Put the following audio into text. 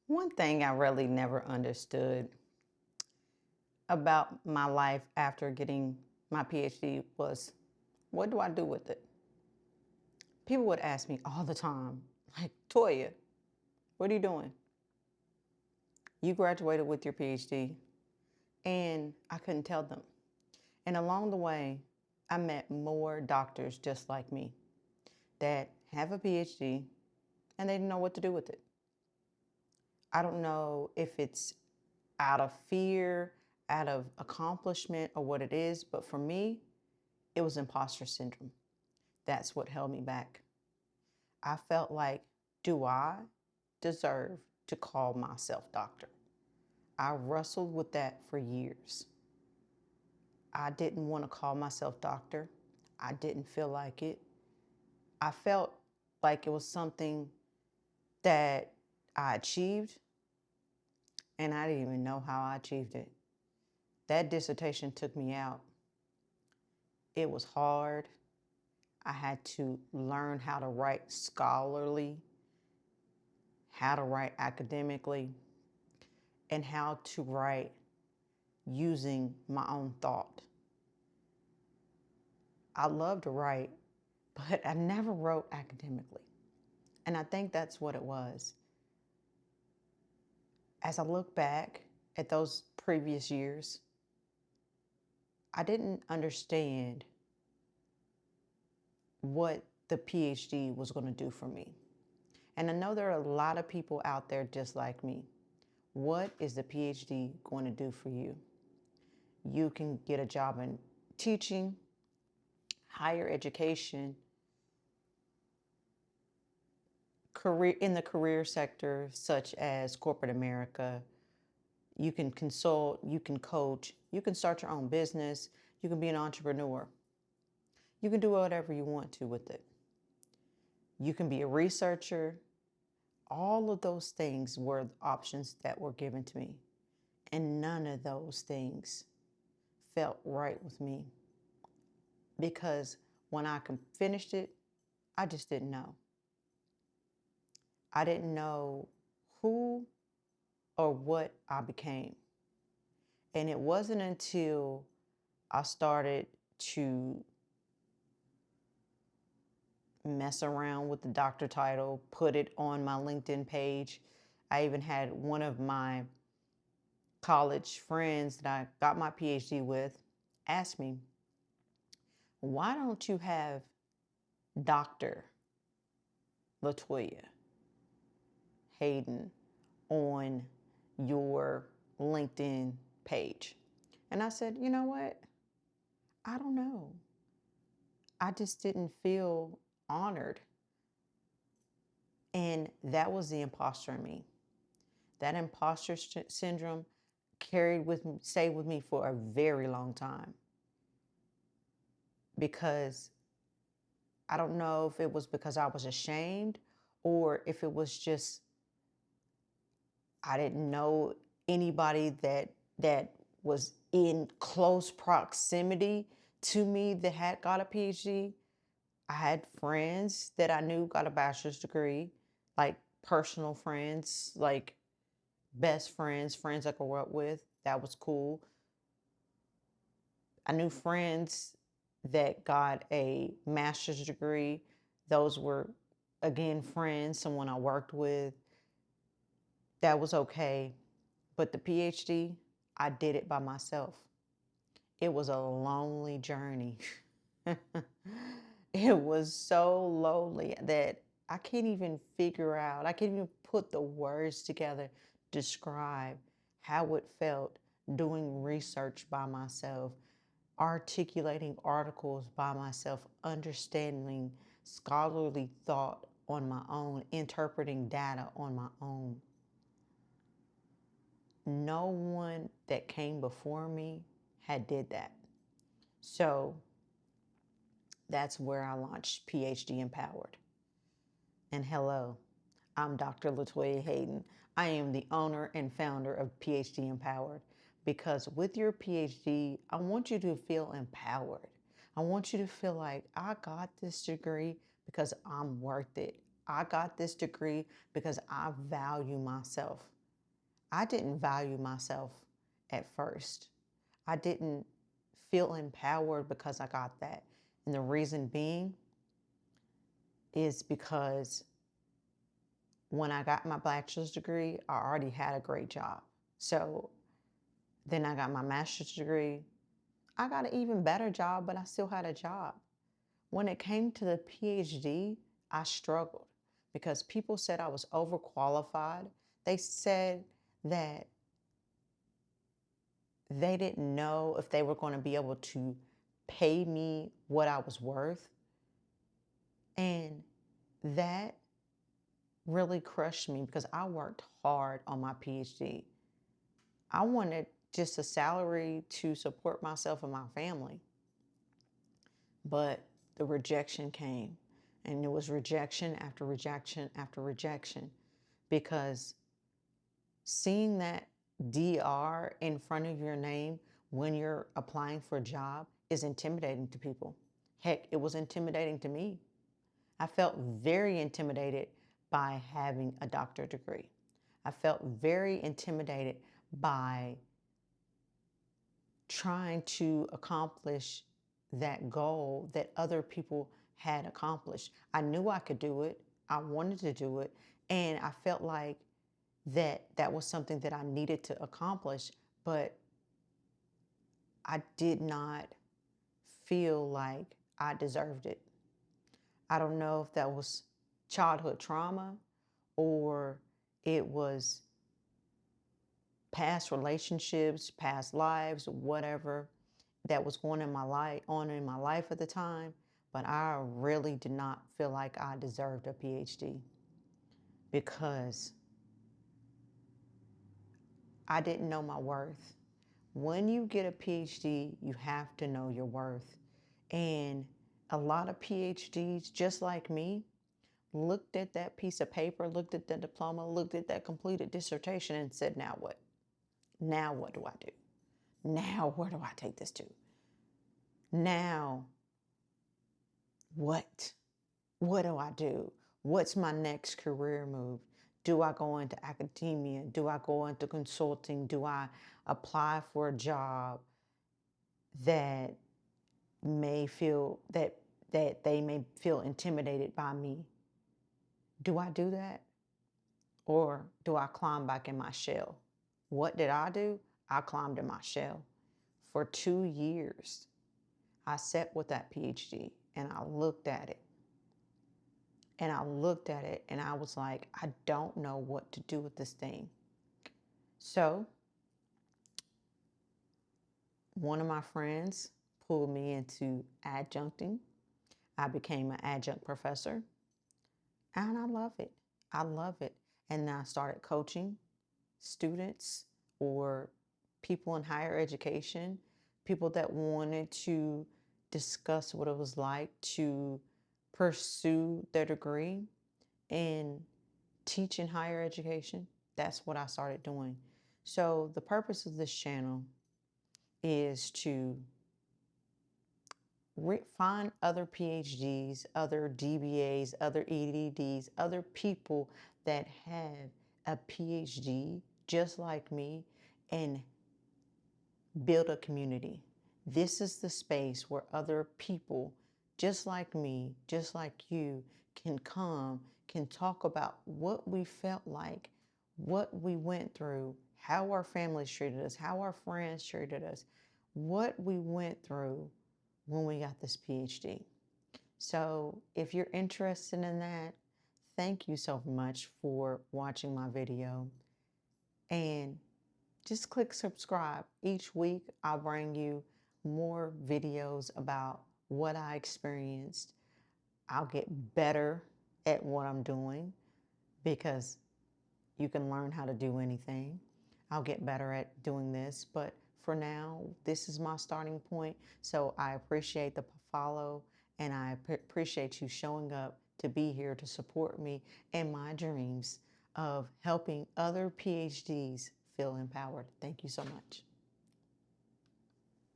One thing I really never understood about my life after getting my PhD was, what do I do with it? People would ask me all the time, like, Toya, what are you doing? You graduated with your PhD. And I couldn't tell them. And along the way, I met more doctors just like me that have a PhD and they didn't know what to do with it. I don't know if it's out of fear, out of accomplishment, or what it is, but for me, it was imposter syndrome. That's what held me back. I felt like, do I deserve to call myself doctor? I wrestled with that for years. I didn't want to call myself doctor. I didn't feel like it. I felt like it was something that I achieved, and I didn't even know how I achieved it. That dissertation took me out. It was hard. I had to learn how to write scholarly, how to write academically, and how to write using my own thought. I love to write, but I never wrote academically. And I think that's what it was. As I look back at those previous years, I didn't understand what the PhD was going to do for me. And I know there are a lot of people out there just like me. What is the PhD going to do for you? You can get a job in teaching, higher education, career in the career sector, such as corporate America. You can consult, you can coach, you can start your own business, you can be an entrepreneur. You can do whatever you want to with it. You can be a researcher. All of those things were options that were given to me. And none of those things felt right with me because when I finished it, I just didn't know. I didn't know who or what I became. And it wasn't until I started to mess around with the doctor title, put it on my LinkedIn page. I even had one of my college friends that I got my PhD with ask me, why don't you have Dr. Latoya Hayden on your LinkedIn page? And I said, you know what? I don't know. I just didn't feel honored. And that was the imposter in me. That imposter syndrome stayed with me for a very long time because I don't know if it was because I was ashamed or if it was just I didn't know anybody that was in close proximity to me that had got a PhD. I had friends that I knew got a bachelor's degree, like personal friends, like best friends, friends I grew up with. That was cool. I knew friends that got a master's degree. Those were, again, friends, someone I worked with. That was okay. But the PhD, I did it by myself. It was a lonely journey. It was so lonely that I can't even figure out, I can't even put the words together, describe how it felt doing research by myself, articulating articles by myself, understanding scholarly thought on my own, interpreting data on my own. No one that came before me had did that. So that's where I launched PhD Empowered. And hello, I'm Dr. Latoya Hayden. I am the owner and founder of PhD Empowered because with your PhD, I want you to feel empowered. I want you to feel like I got this degree because I'm worth it. I got this degree because I value myself. I didn't value myself at first. I didn't feel empowered because I got that. And the reason being is because when I got my bachelor's degree, I already had a great job. So then I got my master's degree. I got an even better job, but I still had a job. When it came to the PhD, I struggled because people said I was overqualified. They said that they didn't know if they were going to be able to pay me what I was worth. And that really crushed me because I worked hard on my PhD. I wanted just a salary to support myself and my family. But the rejection came, and it was rejection after rejection after rejection, because seeing that DR in front of your name when you're applying for a job is intimidating to people. Heck, it was intimidating to me. I felt very intimidated by having a doctorate degree. I felt very intimidated by trying to accomplish that goal that other people had accomplished. I knew I could do it. I wanted to do it. And I felt like that was something that I needed to accomplish, but I did not feel like I deserved it. I don't know if that was childhood trauma or it was past relationships, past lives, whatever that was going on in my life at the time, but I really did not feel like I deserved a PhD because I didn't know my worth. When you get a PhD, you have to know your worth. And a lot of PhDs, just like me, looked at that piece of paper, looked at the diploma, looked at that completed dissertation and said, now what? Now what do I do? Now where do I take this to? Now what? What do I do? What's my next career move? Do I go into academia? Do I go into consulting? Do I apply for a job that they may feel intimidated by me? Do I do that? Or do I climb back in my shell? What did I do? I climbed in my shell. For 2 years, I sat with that PhD and I looked at it. And I looked at it and I was like, I don't know what to do with this thing. So one of my friends pulled me into adjuncting. I became an adjunct professor and I love it. I love it. And then I started coaching students or people in higher education, people that wanted to discuss what it was like to pursue their degree and teach in higher education. That's what I started doing. So the purpose of this channel is to find other PhDs, other DBAs, other EDDs, other people that have a PhD just like me and build a community. This is the space where other people just like me, just like you, can come, can talk about what we felt like, what we went through, how our families treated us, how our friends treated us, what we went through when we got this PhD. So if you're interested in that, thank you so much for watching my video. And just click subscribe. Each week, I'll bring you more videos about what I experienced. I'll get better at what I'm doing because you can learn how to do anything. I'll get better at doing this, but for now, this is my starting point. So I appreciate the follow and I appreciate you showing up to be here to support me and my dreams of helping other PhDs feel empowered. Thank you so much.